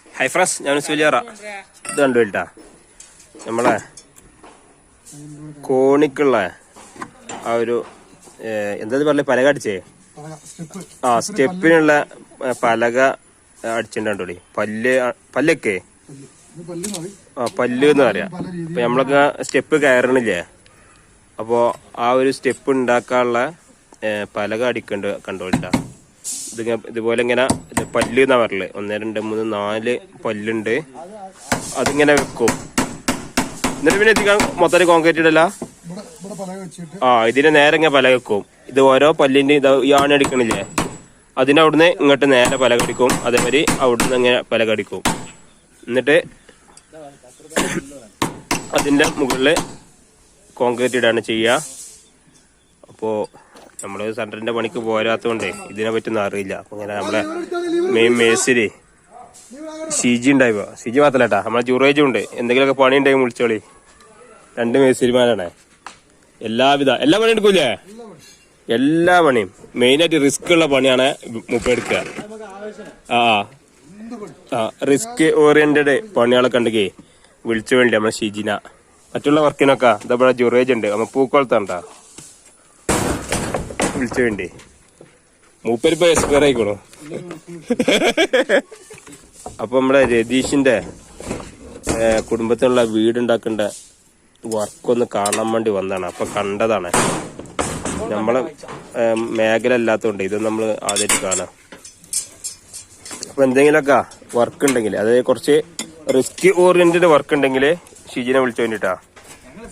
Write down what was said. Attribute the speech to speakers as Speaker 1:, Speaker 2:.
Speaker 1: Hi friends, ഞാൻ സുലിയറ. ഇത് കണ്ടു കേട്ടാ, നമ്മളെ കോണിക്കുള്ള ആ ഒരു എന്താ പറഞ്ഞ പലക അടിച്ചേ, സ്റ്റെപ്പിനുള്ള പലക അടിച്ചിട്ടുണ്ടോളി. പല്ലൊക്കെ പല്ല് എന്ന് പറയാം. അപ്പൊ നമ്മളൊക്കെ സ്റ്റെപ്പ് കയറണില്ലേ, അപ്പോ ആ ഒരു സ്റ്റെപ്പ് ഉണ്ടാക്കാനുള്ള പലക കണ്ടോളിട്ടാ. ഇതുപോലെ ഇങ്ങനെ പല്ല് എന്നാ പറഞ്ഞത്. 1 2 3 4 പല്ലുണ്ട്. അതിങ്ങനെ വെക്കും. എന്നിട്ട് പിന്നെ എത്തിക്കാൻ മൊത്തം കോൺക്രീറ്റ് ഇടല്ല. ഇതിന് നേരെ ഇങ്ങനെ പലക വെക്കും. ഇത് ഓരോ പല്ലിന്റെ ഈ ആണി അടിക്കണില്ലേ, അതിനവിടുന്ന് ഇങ്ങോട്ട് നേരെ പലക അടിക്കും. അതേമാതിരി അവിടുന്ന് ഇങ്ങനെ പലക അടിക്കും. എന്നിട്ട് അതിന്റെ മുകളില് കോൺക്രീറ്റ് ഇടാണ് ചെയ്യുക. അപ്പോ നമ്മള് സെന്ററിന്റെ പണിക്ക് പോരാത്തോണ്ടേ ഇതിനെ പറ്റൊന്നും അറിയില്ല. അപ്പൊ ഇങ്ങനെ നമ്മളെ മെയിൻ മേസ്തിരി സിജി ഉണ്ടായിപ്പോ, സിജി മാത്രല്ലേട്ടാ, നമ്മളെ ജുറേജും ഉണ്ട്. എന്തെങ്കിലുമൊക്കെ പണി ഉണ്ടെങ്കിൽ വിളിച്ചോളി. 2 മേസ്തിരിമാരാണ്. എല്ലാ പണിയും എടുക്കൂലേ? എല്ലാ പണിയും. മെയിനായിട്ട് റിസ്ക് ഉള്ള പണിയാണ് മുപ്പ എടുക്കുക. റിസ്ക് ഓറിയന്റഡ് പണികളൊക്കെ ഉണ്ടെങ്കിൽ വിളിച്ചു വേണ്ടി നമ്മളെ ഷിജിന. മറ്റുള്ള വർക്കിനൊക്കെ ഇതേപോലെ ജുറേജ് ഉണ്ട്, നമ്മ പൂക്കോളത്താണ്ടാ, വിളിച്ചു വേണ്ടി. മൂപ്പരിപ്പോ എക്സ്പയർ ആയിക്കോണു. അപ്പൊ നമ്മുടെ രതീഷിന്റെ കുടുംബത്തിലുള്ള വീടുണ്ടാക്കേണ്ട വർക്കൊന്ന് കാണാൻ വേണ്ടി വന്നതാണ്. അപ്പൊ കണ്ടതാണ്. നമ്മളെ മേഖല അല്ലാത്തോണ്ട് ഇത് നമ്മൾ ആദ്യമായിട്ട് കാണാം. അപ്പൊ എന്തെങ്കിലുമൊക്കെ വർക്ക് ഉണ്ടെങ്കിൽ, അതായത് കുറച്ച് റിസ്ക് ഓറിയന്റഡ് വർക്ക് ഉണ്ടെങ്കിൽ ഷിജിനെ വിളിച്ചു വേണ്ടിട്ടാ.